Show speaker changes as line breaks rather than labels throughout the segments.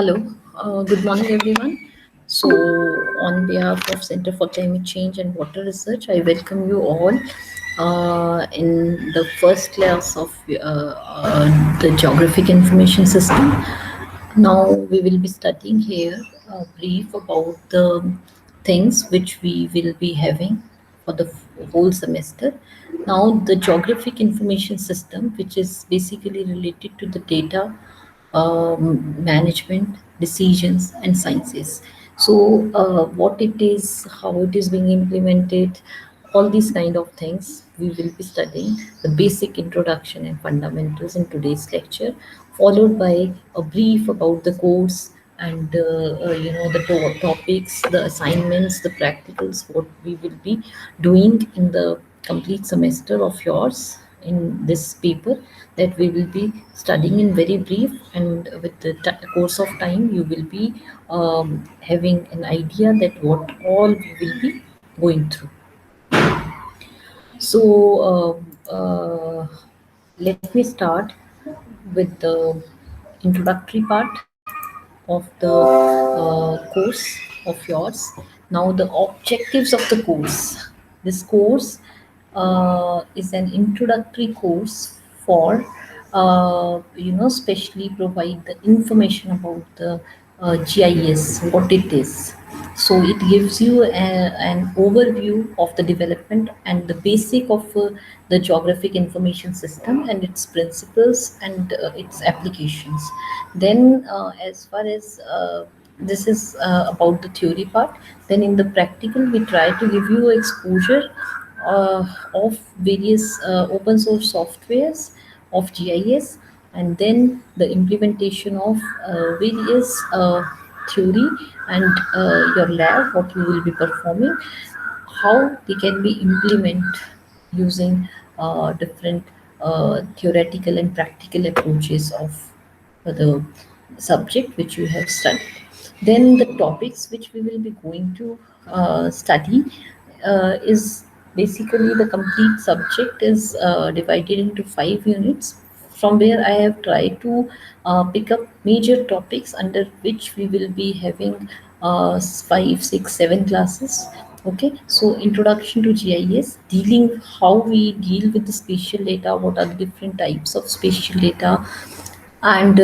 Hello, good morning, everyone. So, on behalf of Center for Climate Change and Water Research, I welcome you all in the first class of the Geographic Information System. Now, we will be studying here a brief about the things which we will be having for the whole semester. Now, the Geographic Information System, which is basically related to the data management, decisions, and sciences. So, what it is, how it is being implemented, all these kind of things we will be studying the basic introduction and fundamentals in today's lecture, followed by a brief about the course and the topics, the assignments, the practicals, what we will be doing in the complete semester of yours in this paper that we will be studying in very brief, and with the course of time you will be having an idea that what all we will be going through. So let me start with the introductory part of the course of yours. Now, the objectives of the course. This course is an introductory course for specially provide the information about the GIS, what it is. So it gives you an overview of the development and the basic of the geographic information system and its principles and its applications. Then, as far as this is about the theory part, then in the practical, we try to give you exposure of various open source softwares of GIS, and then the implementation of various theory and your lab, what you will be performing, how they can be implemented using different theoretical and practical approaches of the subject which you have studied. Then the topics which we will be going to study is basically the complete subject is divided into 5 units, from where I have tried to pick up major topics under which we will be having 5, 6, 7 classes. Okay, so introduction to GIS, dealing how we deal with the spatial data, what are the different types of spatial data, and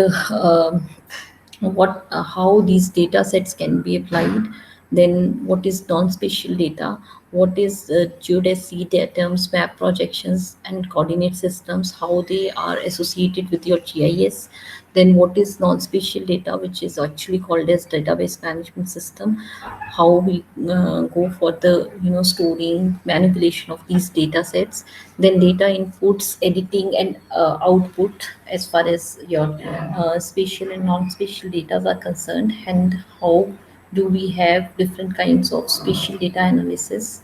what how these data sets can be applied. Then what is non-spatial data, what is geodesy datums, map projections and coordinate systems, how they are associated with your GIS. Then what is non-spatial data, which is actually called as database management system, how we go for the storing, manipulation of these data sets. Then data inputs, editing and output as far as your spatial and non-spatial data are concerned, and how do we have different kinds of spatial data analysis.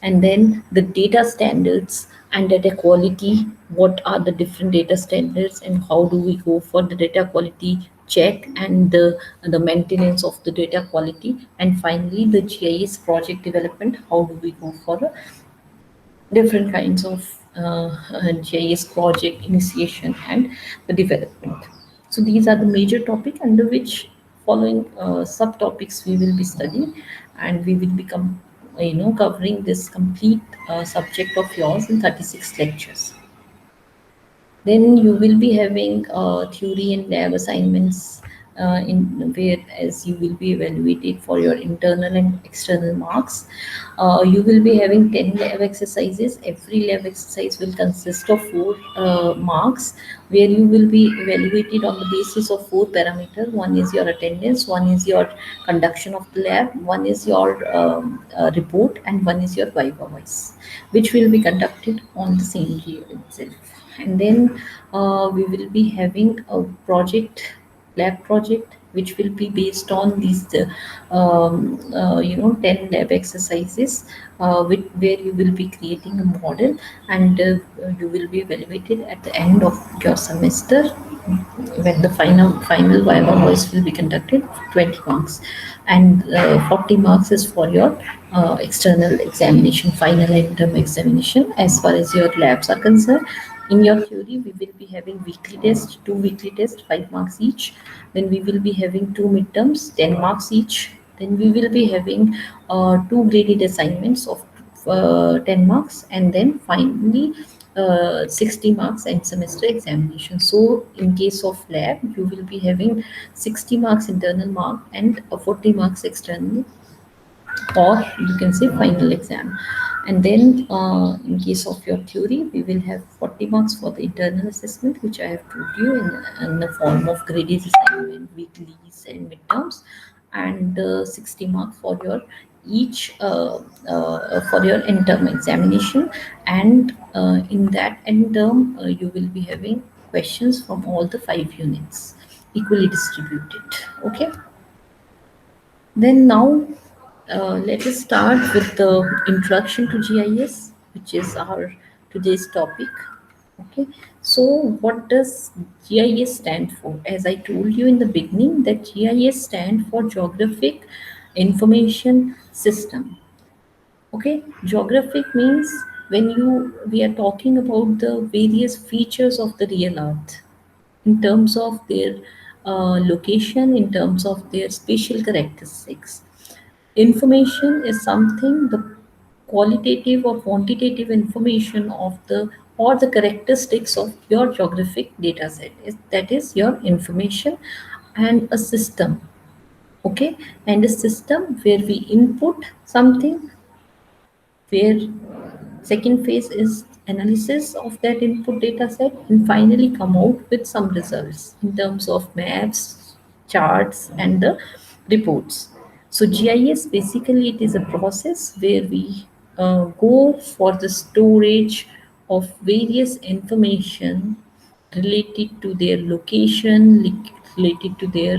And then the data standards and data quality, what are the different data standards and how do we go for the data quality check and the maintenance of the data quality. And finally the GIS project development, how do we go for different kinds of GIS project initiation and the development. So these are the major topic under which following subtopics we will be studying, and we will become covering this complete subject of yours in 36 lectures. Then you will be having theory and lab assignments, in whereas you will be evaluated for your internal and external marks. You will be having 10 lab exercises. Every lab exercise will consist of 4 marks, where you will be evaluated on the basis of 4 parameters. One is your attendance, one is your conduction of the lab, one is your report, and one is your viva voice, which will be conducted on the same day itself. And then we will be having a project, lab project, which will be based on these 10 lab exercises, where you will be creating a model, and you will be evaluated at the end of your semester when the final viva voice will be conducted, 20 marks, and 40 marks is for your external examination, final and term examination as far as your labs are concerned. In your theory, we will be having weekly tests, two weekly tests, 5 marks each. Then we will be having two midterms, 10 marks each. Then we will be having two graded assignments of 10 marks, and then finally 60 marks and semester examination. So in case of lab, you will be having 60 marks internal mark and 40 marks external, or you can say final exam. And then in case of your theory, we will have 40 marks for the internal assessment, which I have told you in the form of graded assignment, weeklies and midterms, and 60 mark for your end term examination. And in that end term, you will be having questions from all the 5 units, equally distributed. Okay. Then now, let us start with the introduction to GIS, which is our today's topic. Okay, so what does GIS stand for? As I told you in the beginning, that GIS stand for Geographic Information System. Okay, geographic means when you we are talking about the various features of the real Earth in terms of their location, in terms of their spatial characteristics. Information is something, the qualitative or quantitative information of the or the characteristics of your geographic data set. That is your information, and a system. Okay, and a system where we input something, where second phase is analysis of that input data set, and finally come out with some results in terms of maps, charts, and the reports. So GIS basically it is a process where we go for the storage of various information related to their location, related to their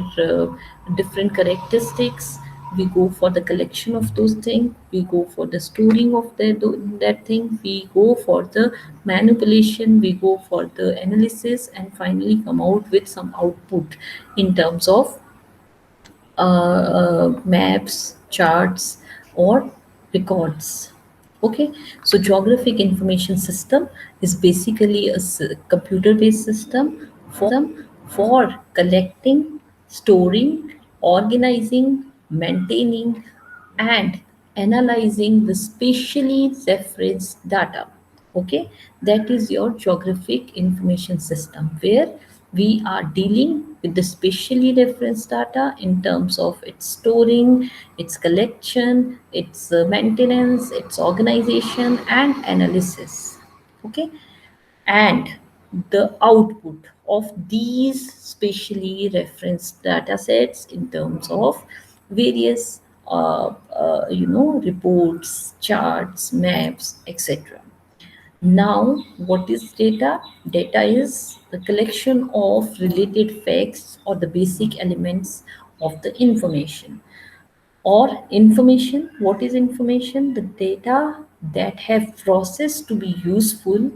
different characteristics. We go for the collection of those things, we go for the storing of that thing, we go for the manipulation, we go for the analysis, and finally come out with some output in terms of maps, charts, or records. Okay, so geographic information system is basically a computer-based system for collecting, storing, organizing, maintaining, and analyzing the spatially referenced data. Okay, that is your geographic information system, where we are dealing with the spatially referenced data in terms of its storing, its collection, its maintenance, its organization, and analysis. Okay, and the output of these spatially referenced data sets in terms of various reports, charts, maps, etc. Now, what is data? Data is the collection of related facts or the basic elements of the information. Or information, what is information? The data that have processed to be useful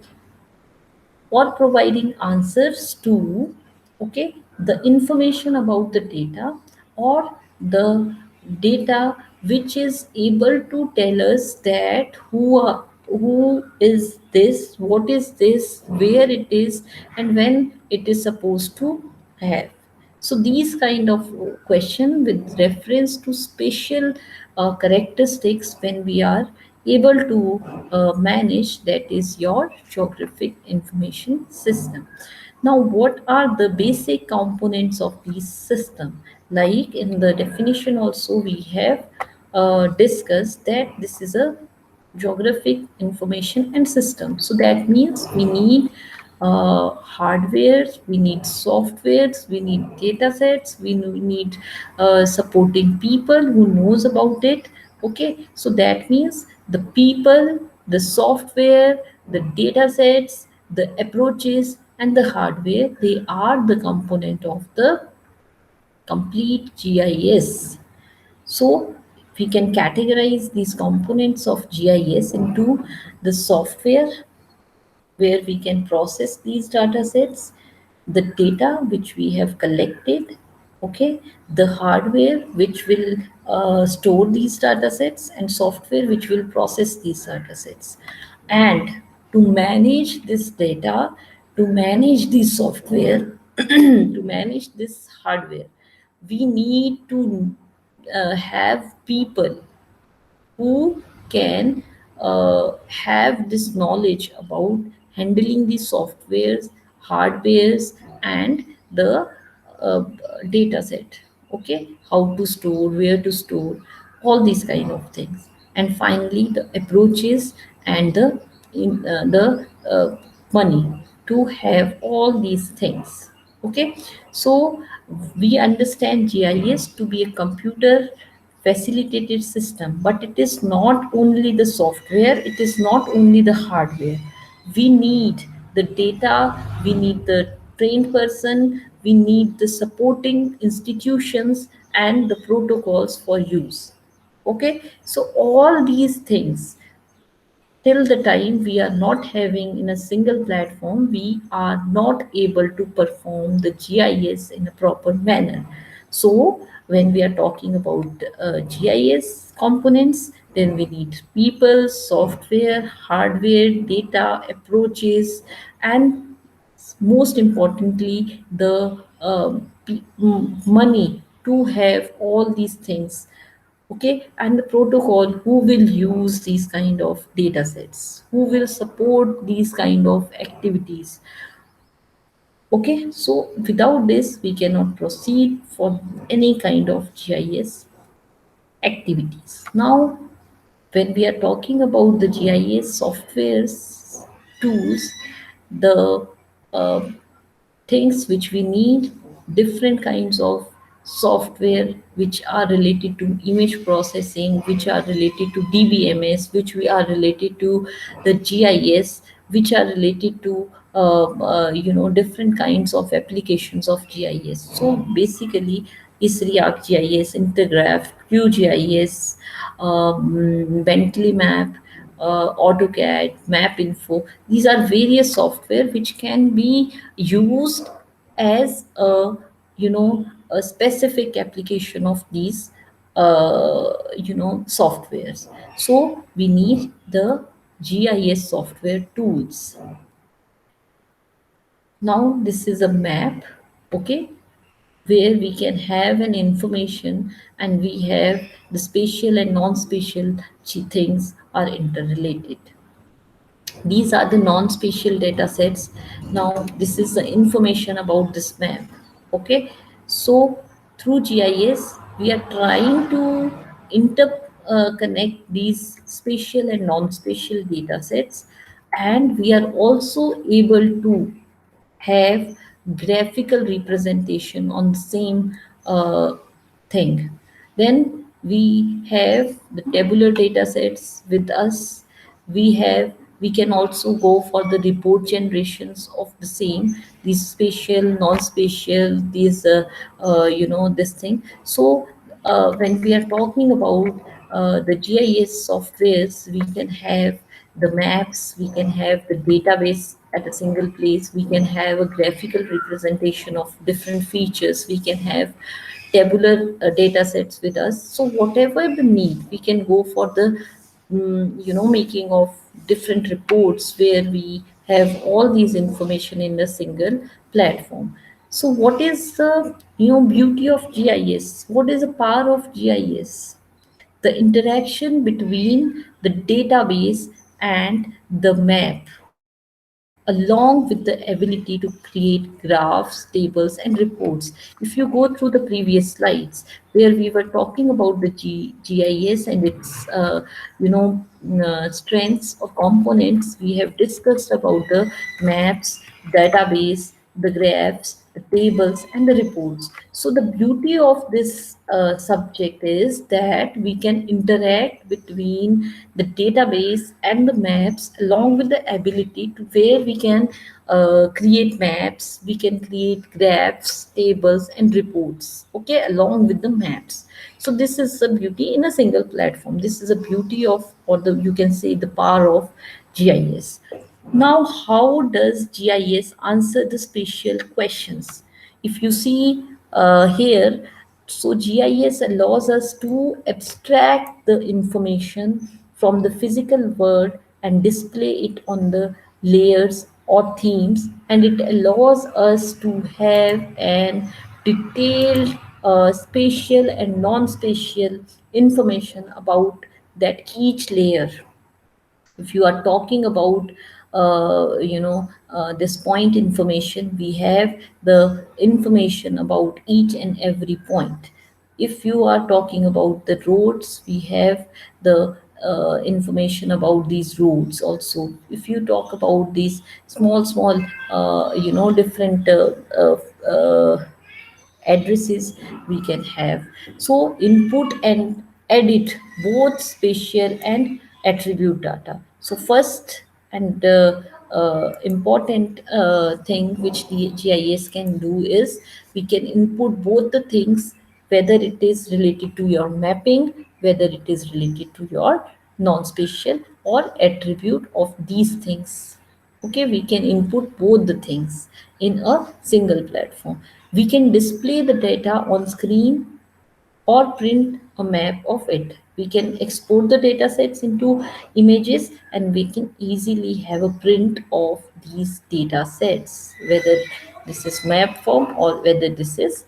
or providing answers to, okay, the information about the data, or the data which is able to tell us that who is this, what is this, where it is, and when it is supposed to have. So these kind of question with reference to spatial characteristics, when we are able to manage, that is your geographic information system. Now, what are the basic components of this system? Like in the definition also we have discussed that this is a geographic information and system. So that means we need hardwares, we need softwares, we need data sets, we need supporting people who knows about it. Okay, so that means the people, the software, the data sets, the approaches, and the hardware, they are the component of the complete GIS. So we can categorize these components of GIS into the software, where we can process these data sets, the data which we have collected, okay, the hardware which will store these data sets, and software which will process these data sets. And to manage this data, To manage this software, to manage this hardware, we need to have people who can have this knowledge about handling the softwares, hardwares, and the uh, data set. Okay, how to store, where to store, all these kind of things. And finally, the approaches and the money to have all these things. Okay, so we understand GIS to be a computer facilitated system, but it is not only the software, it is not only the hardware. We need the data, we need the trained person, we need the supporting institutions and the protocols for use. Okay, so all these things, till the time we are not having in a single platform, we are not able to perform the GIS in a proper manner. So when we are talking about GIS components, then we need people, software, hardware, data, approaches, and most importantly, the money to have all these things. Okay, and the protocol who will use these kind of data sets, who will support these kind of activities. Okay, so without this we cannot proceed for any kind of GIS activities. Now when we are talking about the GIS softwares tools, the uh, things which we need, different kinds of software which are related to image processing, which are related to DBMS, which we are related to the GIS, which are related to different kinds of applications of GIS. So basically is React GIS, Intergraph, QGIS, Bentley Map, AutoCAD, MapInfo. These are various software which can be used as a specific application of these softwares. So we need the GIS software tools. Now this is a map, okay, where we can have an information and we have the spatial and non-spatial things are interrelated. These are the non-spatial data sets. Now this is the information about this map. Okay, so through GIS we are trying to connect these spatial and non-spatial data sets, and we are also able to have graphical representation on the same thing. Then we have the tabular data sets with us. We can also go for the report generations of the same, these spatial, non-spatial, these this thing. So when we are talking about the GIS softwares, we can have the maps, we can have the database at a single place, we can have a graphical representation of different features, we can have tabular data sets with us. So whatever the need, we can go for the making of different reports where we have all these information in a single platform. So what is the beauty of GIS? What is the power of GIS? The interaction between the database and the map, along with the ability to create graphs, tables, and reports. If you go through the previous slides where we were talking about the GIS and its strengths or components, we have discussed about the maps, database, the graphs, the tables, and the reports. So the beauty of this subject is that we can interact between the database and the maps, along with the ability to where we can create maps, we can create graphs, tables, and reports, okay, along with the maps. So this is the beauty in a single platform. This is a beauty of, or the you can say, the power of GIS. Now, how does GIS answer the spatial questions? If you see here, so GIS allows us to abstract the information from the physical world and display it on the layers or themes, and it allows us to have an detailed spatial and non-spatial information about that each layer. If you are talking about this point information, we have the information about each and every point. If you are talking about the roads, we have the information about these roads also. If you talk about these small different addresses, we can have. So input and edit both spatial and attribute data. So first and important thing which the GIS can do is we can input both the things, whether it is related to your mapping, whether it is related to your non-spatial or attribute of these things. Okay, we can input both the things in a single platform. We can display the data on screen or print a map of it. We can export the data sets into images, and we can easily have a print of these data sets, whether this is map form or whether this is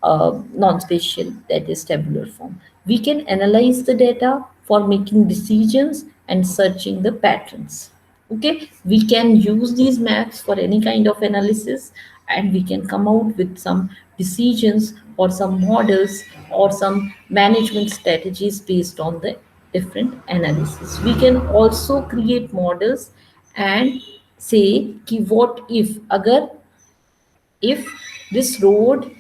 non-spatial, that is tabular form. We can analyze the data for making decisions and searching the patterns. Okay, we can use these maps for any kind of analysis, and we can come out with some decisions or some models or some management strategies based on the different analysis. We can also create models and say कि what if agar if this road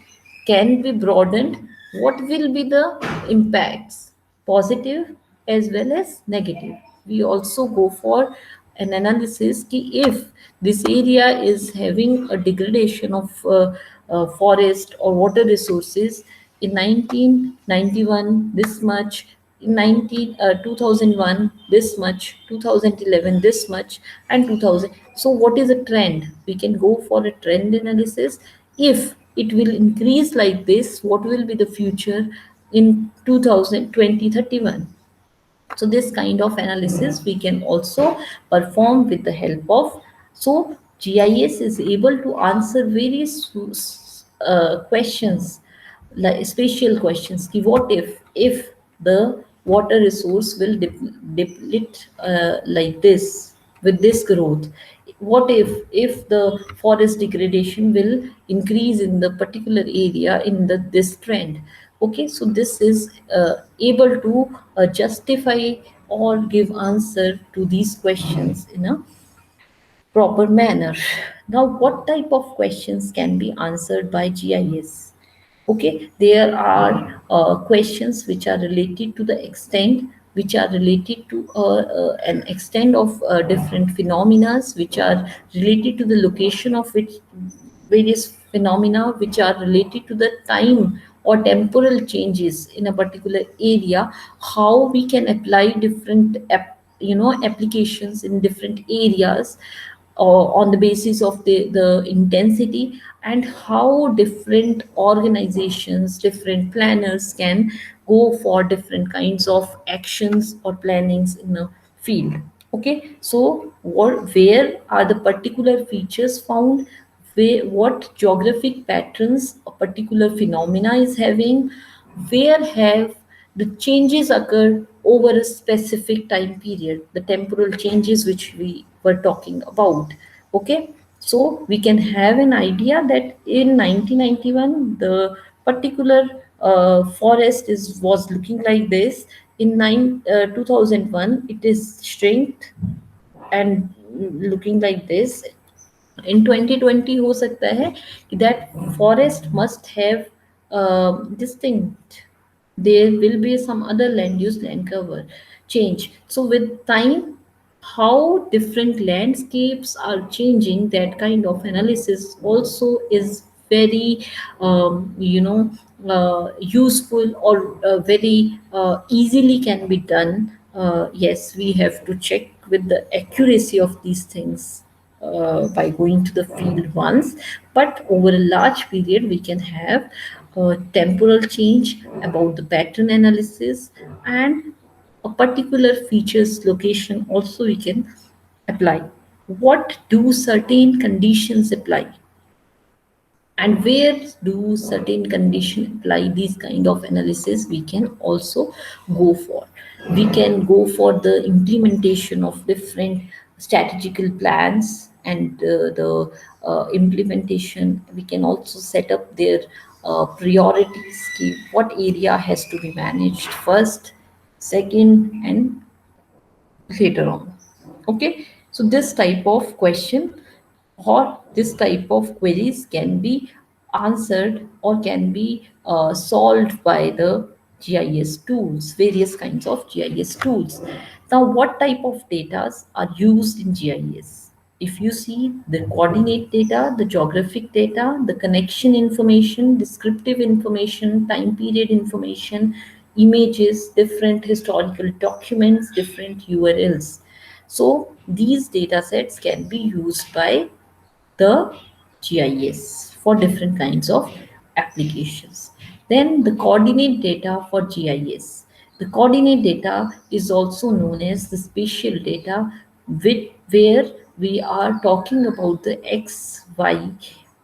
can be broadened, what will be the impacts, positive as well as negative? We also go for an analysis ki if this area is having a degradation of forest or water resources in 1991 this much, in 2001 this much, 2011 this much, and 2000. So what is a trend? We can go for a trend analysis. If it will increase like this, what will be the future in 2020-31? So this kind of analysis we can also perform with the help of. So GIS is able to answer various questions, like spatial questions. Ki what if the water resource will deplete like this with this growth? What if the forest degradation will increase in the particular area in the this trend? Okay, so this is able to justify or give answer to these questions in a proper manner. Now, what type of questions can be answered by GIS? Okay, there are questions which are related to the extent, which are related to an extent of different phenomena, which are related to the location of which various phenomena, which are related to the time or temporal changes in a particular area, how we can apply different applications in different areas on the basis of the intensity, and how different organizations, different planners can go for different kinds of actions or plannings in a field. Okay, so where are the particular features found, where, what geographic patterns a particular phenomena is having, where have the changes occur over a specific time period, the temporal changes which we were talking about. Okay, so we can have an idea that in 1991 the particular forest is was looking like this. In 2001 it is shrinked and looking like this. In 2020 हो सकता है कि that forest must have distinct, there will be some other land use land cover change. So with time, how different landscapes are changing, that kind of analysis also is very useful or very easily can be done. Yes, we have to check with the accuracy of these things by going to the field once, but over a large period we can have temporal change about the pattern analysis, and a particular features location also we can apply. what do certain conditions apply, and where do certain condition apply, these kind of analysis we can also go for. We can go for the implementation of different strategical plans, and the implementation, we can also set up their priorities, what area has to be managed first, second, and later on. Okay, so this type of question or this type of queries can be answered or can be solved by the GIS tools, various kinds of GIS tools. Now, what type of data are used in GIS? If you see the coordinate data, the geographic data, the connection information, descriptive information, time period information, images, different historical documents, different URLs. So these data sets can be used by the GIS for different kinds of applications. Then the coordinate data for GIS. The coordinate data is also known as the spatial data, where we are talking about the X, Y,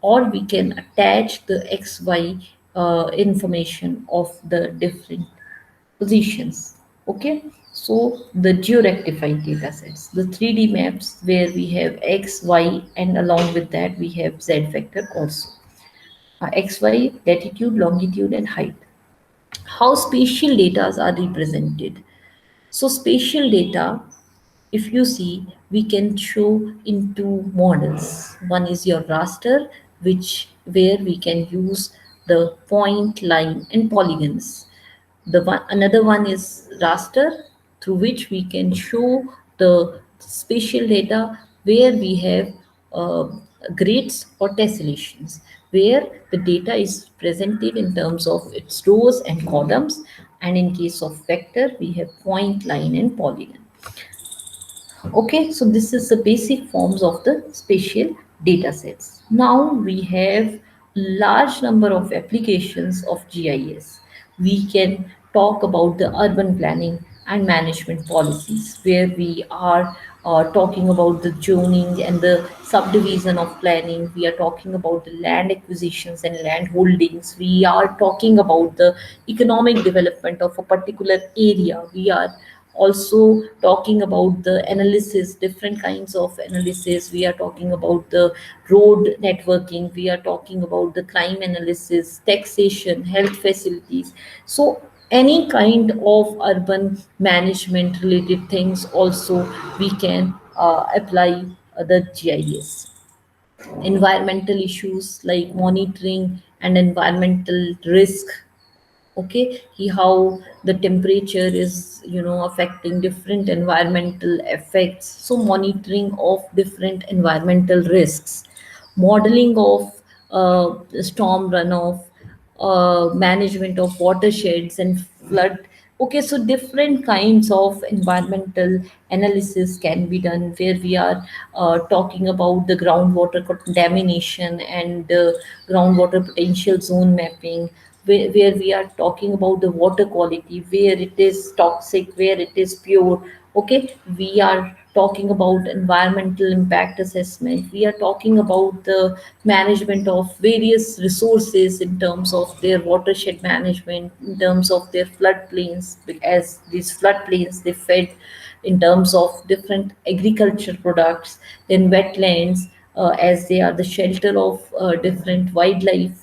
or we can attach the XY information of the different positions. Okay, so the geo-rectified data sets, the 3D maps where we have X, Y, and along with that we have Z vector also. X, Y, latitude, longitude, and height. How spatial data are represented? So spatial data, if you see, we can show in two models. One is your raster, which where we can use the point, line, and polygons. The one, another one is raster, through which we can show the spatial data where we have uh, grids or tessellations, where the data is presented in terms of its rows and columns, and in case of vector we have point, line, and polygon. Okay, so this is the basic forms of the spatial data sets. Now we have large number of applications of GIS. We can talk about the urban planning and management policies, where we are talking about the zoning and the subdivision of planning. We are talking about the land acquisitions and land holdings. We are talking about the economic development of a particular area. We are also talking about the analysis, different kinds of analysis. We are talking about the road networking, we are talking about the crime analysis, taxation, health facilities. So any kind of urban management related things also we can apply the GIS. Environmental issues like monitoring and environmental risk. Okay, how the temperature is, affecting different environmental effects, so monitoring of different environmental risks, modeling of storm runoff, management of watersheds and flood. Okay, so different kinds of environmental analysis can be done, where we are talking about the groundwater contamination and groundwater potential zone mapping, where we are talking about the water quality, where it is toxic, where it is pure. Okay, we are talking about environmental impact assessment. We are talking about the management of various resources in terms of their watershed management, in terms of their floodplains, as these floodplains they fed in terms of different agriculture products, then wetlands, as they are the shelter of different wildlife,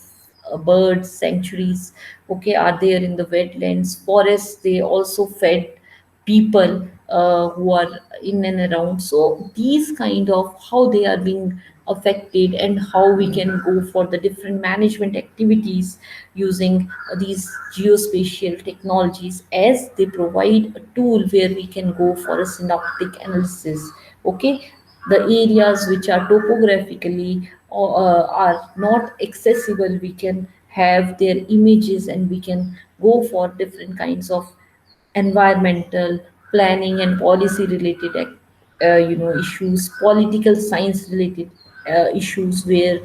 birds sanctuaries, okay, are there in the wetlands. Forests, they also fed people who are in and around. So these kind of how they are being affected, and how we can go for the different management activities using these geospatial technologies, as they provide a tool where we can go for a synoptic analysis. Okay, the areas which are topographically are not accessible, we can have their images, and we can go for different kinds of environmental planning and policy related issues, political science related issues, where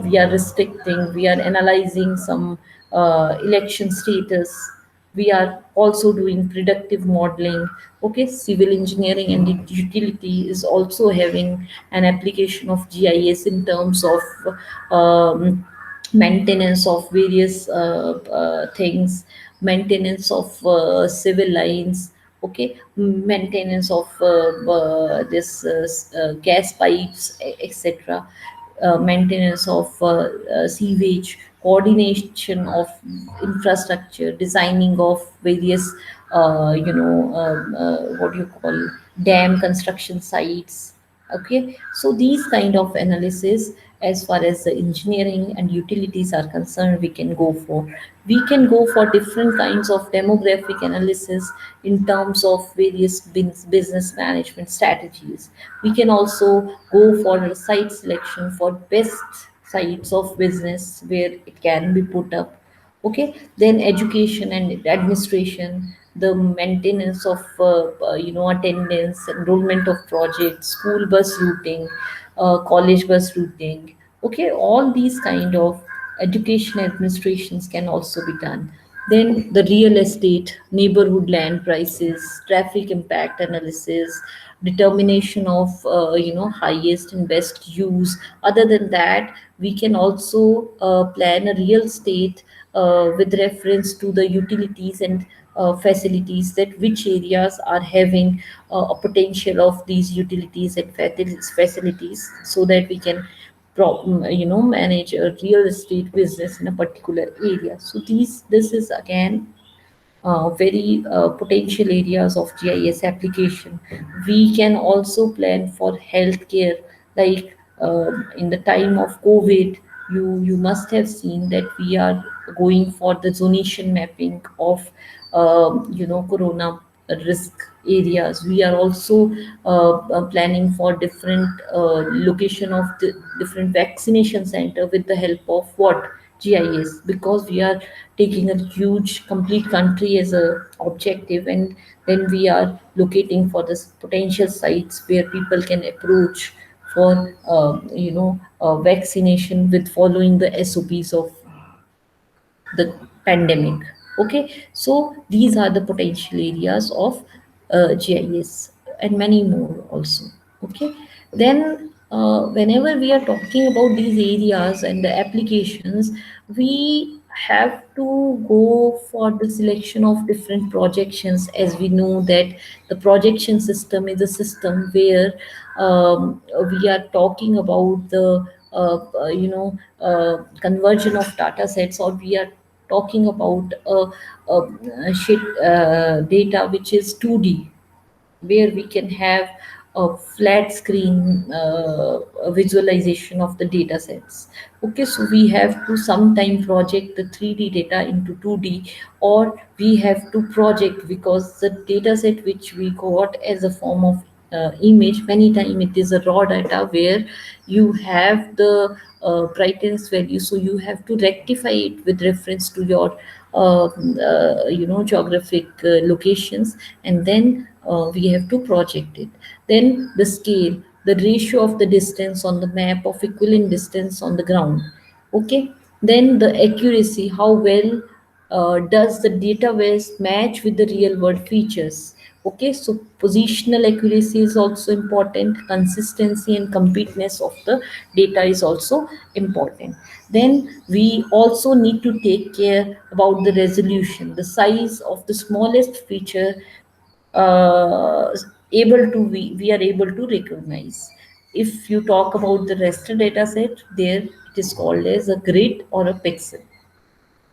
we are restricting, we are analyzing some election status. We are also doing predictive modeling. Okay, civil engineering and utility is also having an application of GIS in terms of maintenance of various things, maintenance of civil lines, okay, maintenance of this gas pipes, etc., maintenance of sewage, coordination of infrastructure, designing of various, what do you call, dam construction sites. Okay, so these kind of analysis, as far as the engineering and utilities are concerned, we can go for different kinds of demographic analysis in terms of various business management strategies. We can also go for site selection for best sites of business where it can be put up. Okay, then education and administration, the maintenance of attendance, enrollment of projects, school bus routing, college bus routing. Okay, all these kind of education administrations can also be done. Then the real estate, neighborhood land prices, traffic impact analysis, determination of highest and best use. Other than that, we can also plan a real estate with reference to the utilities and facilities, that which areas are having a potential of these utilities and facilities, so that we can manage a real estate business in a particular area. So this is again very potential areas of GIS application. We can also plan for healthcare, like in the time of COVID, you must have seen that we are going for the zonation mapping of corona risk areas. We are also planning for different location of the different vaccination center with the help of what, GIS, because we are taking a huge complete country as a objective, and then we are locating for this potential sites where people can approach for vaccination with following the SOPs of the pandemic. Okay, so these are the potential areas of GIS, and many more also. Okay, then whenever we are talking about these areas and the applications, we have to go for the selection of different projections, as we know that the projection system is a system where we are talking about the conversion of data sets, or we are talking about data which is 2D, where we can have a flat screen visualization of the data sets. Okay, so we have to sometime project the 3D data into 2D, or we have to project, because the data set which we got as a form of image, many time it is a raw data where you have the brightness value, so you have to rectify it with reference to your geographic locations, and then we have to project it. Then the scale, the ratio of the distance on the map of equivalent distance on the ground. Okay, then the accuracy, how well does the database match with the real world features. Okay, so positional accuracy is also important, consistency and completeness of the data is also important. Then we also need to take care about the resolution, the size of the smallest feature uh, we are able to recognize. If you talk about the raster data set, there it is called as a grid or a pixel.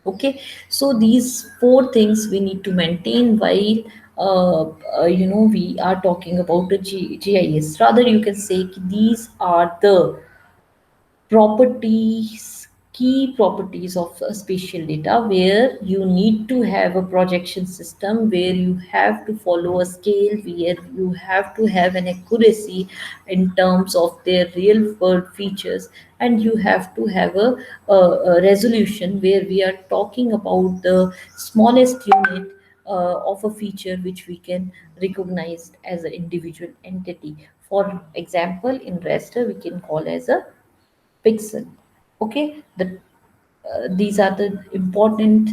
Okay, so these four things we need to maintain while we are talking about a GIS. Rather, you can say these are the properties, key properties of spatial data, where you need to have a projection system, where you have to follow a scale, where you have to have an accuracy in terms of their real world features, and you have to have a resolution where we are talking about the smallest unit of a feature which we can recognize as an individual entity. For example, in raster we can call as a pixel. Okay, these are the important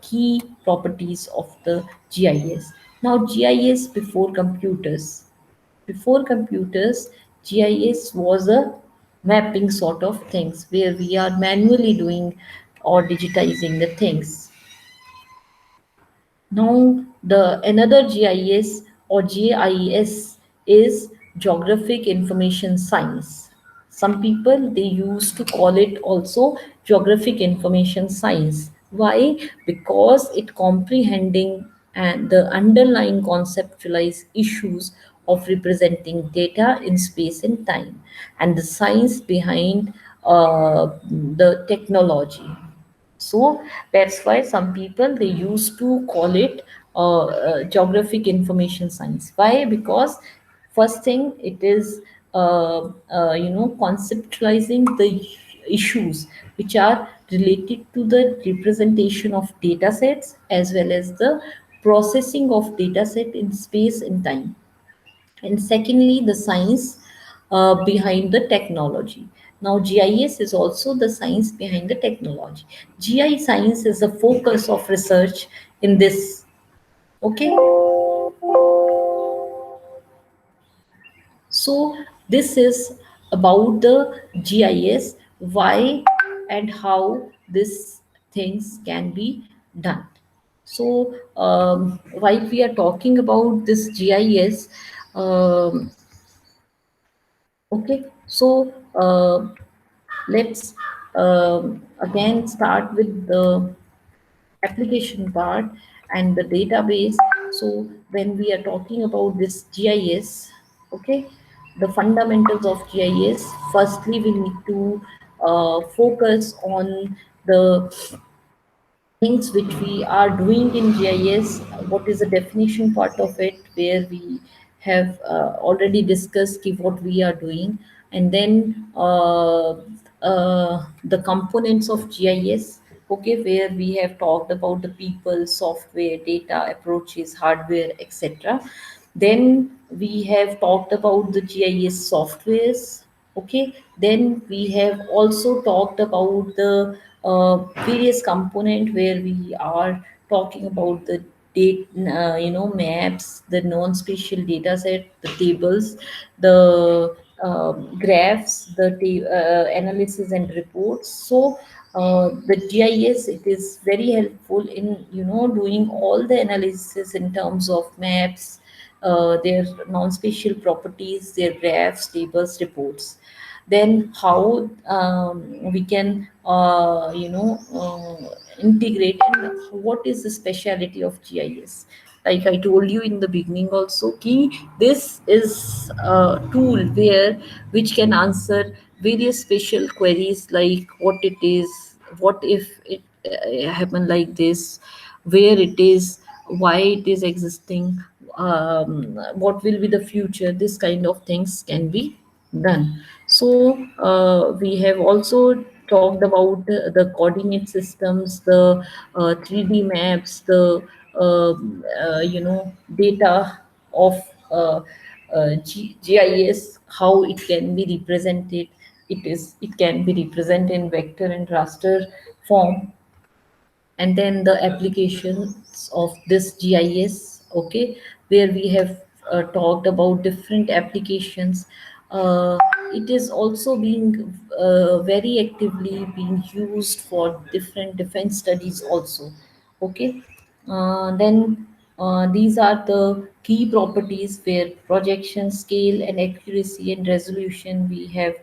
key properties of the GIS. Now, GIS before computers, GIS was a mapping sort of things where we are manually doing or digitizing the things. Now, the another GIS or GIS is Geographic Information Science. Some people they used to call it also Geographic Information Science. Why? Because it comprehending and the underlying conceptualized issues of representing data in space and time and the science behind the technology. So that's why some people they used to call it geographic information science. Why? Because first thing it is conceptualizing the issues which are related to the representation of data sets as well as the processing of data set in space and time, and secondly the science behind the technology. Now GIS is also the science behind the technology. GI science is the focus of research in this. Okay, so this is about the GIS, why and how these things can be done. So while we are talking about this GIS, um, okay, so let's again start with the application part and the database. So when we are talking about this GIS, okay, the fundamentals of GIS, firstly we need to focus on the things which we are doing in GIS, what is the definition part of it, where we have already discussed what we are doing, and then the components of GIS, okay, where we have talked about the people, software, data, approaches, hardware, etc. Then we have talked about the GIS softwares. Okay. Then we have also talked about the various component where we are talking about the date, maps, the non-spatial data set, the tables, the graphs, the analysis and reports. So the GIS it is very helpful in doing all the analysis in terms of maps, their non-spatial properties, their graphs, tables, reports. Then how we can integrate, and what is the speciality of GIS. Like I told you in the beginning also, key this is a tool where which can answer various special queries like what it is, what if it happen like this, where it is, why it is existing, what will be the future, this kind of things can be done. So we have also talked about the coordinate systems, the 3D maps, the data of GIS, how it can be represented. It can be represented in vector and raster form, and then the applications of this GIS, okay, where we have talked about different applications. It is also being very actively being used for different defense studies also. Okay, then these are the key properties where projection, scale, and accuracy and resolution we have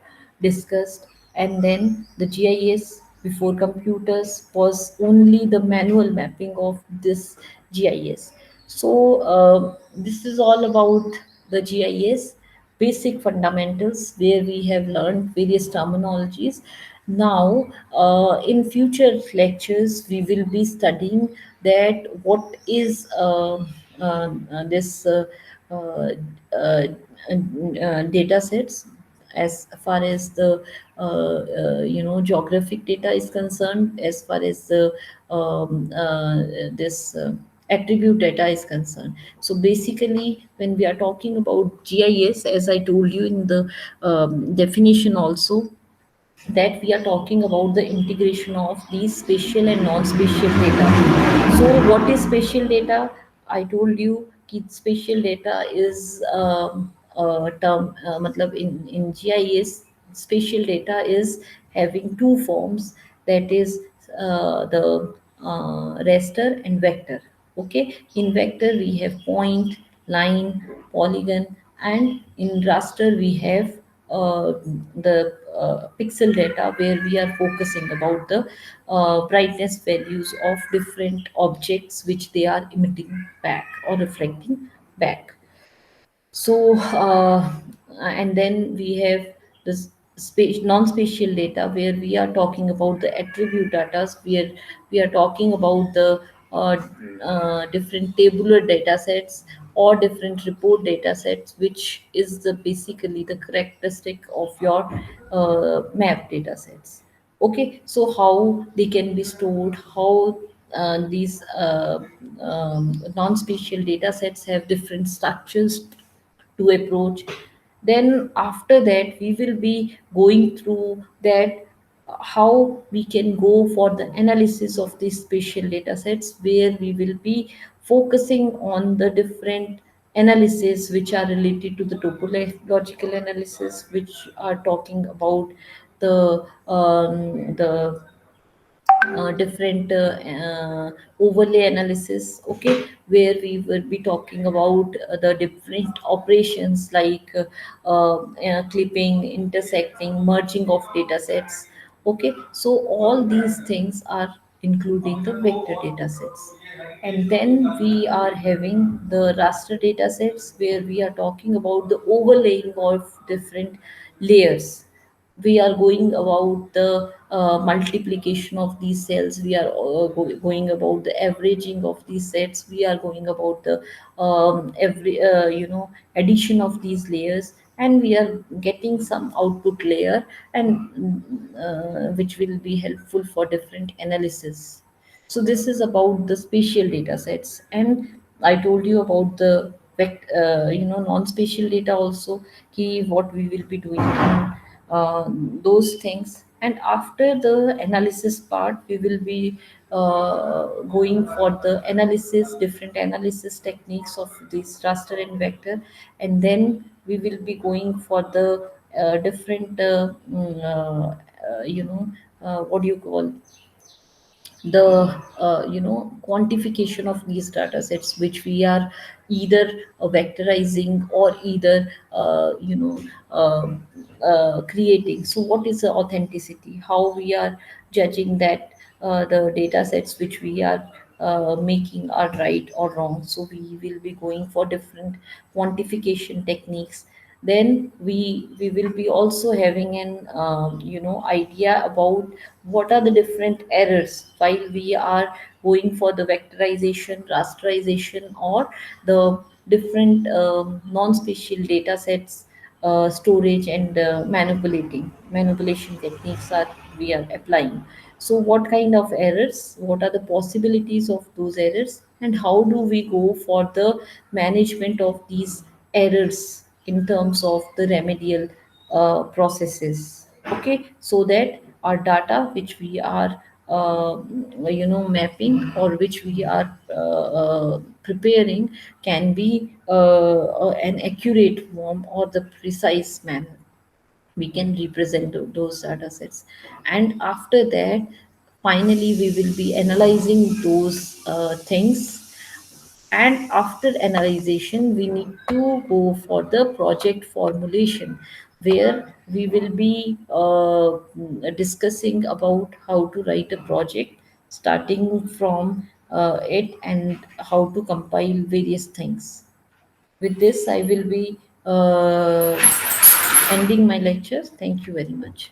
discussed. And then the GIS before computers was only the manual mapping of this GIS. So this is all about the GIS basic fundamentals where we have learned various terminologies. Now, in future lectures, we will be studying that what is this uh, uh, data sets as far as the geographic data is concerned, as far as the this attribute data is concerned. So basically when we are talking about GIS, as I told you in the definition also, that we are talking about the integration of these spatial and non-spatial data. So, what is spatial data? I told you कि spatial data is a term, matlab in GIS, spatial data is having two forms, that is the raster and vector. Okay, in vector we have point, line, polygon, and in raster we have the pixel data, where we are focusing about the brightness values of different objects which they are emitting back or reflecting back. So, and then we have this non-spatial data, where we are talking about the attribute data, where we are talking about the uh, different tabular data sets or different report data sets, which is the basically the characteristic of your map data sets. Okay, so how they can be stored, how these non-spatial data sets have different structures to approach. Then after that we will be going through that, how we can go for the analysis of these spatial data sets, where we will be focusing on the different analysis which are related to the topological analysis, which are talking about the different overlay analysis. Okay, where we will be talking about the different operations like clipping, intersecting, merging of data sets. Okay, so all these things are including the vector data sets. And then we are having the raster data sets, where we are talking about the overlaying of different layers. We are going about the multiplication of these cells, we are going about the averaging of these sets, we are going about the every addition of these layers, and we are getting some output layer, and which will be helpful for different analysis. So this is about the spatial data sets, and I told you about the non-spatial data also, key what we will be doing in those things. And after the analysis part, we will be going for the analysis, different analysis techniques of this raster and vector, and then we will be going for the different what do you call, the quantification of these data sets, which we are either vectorizing or either creating. So what is the authenticity, how we are judging that the data sets which we are making are right or wrong. So we will be going for different quantification techniques. Then we will be also having an idea about what are the different errors while we are going for the vectorization, rasterization, or the different non-spatial data sets storage and manipulation techniques are we are applying. So what kind of errors, what are the possibilities of those errors, and how do we go for the management of these errors in terms of the remedial processes. Okay, so that our data which we are mapping, or which we are preparing, can be an accurate form or the precise manner we can represent those data sets. And after that, finally we will be analyzing those things. And after analyzation, we need to go for the project formulation, where we will be discussing about how to write a project, starting from it, and how to compile various things. With this, I will be ending my lecture. Thank you very much.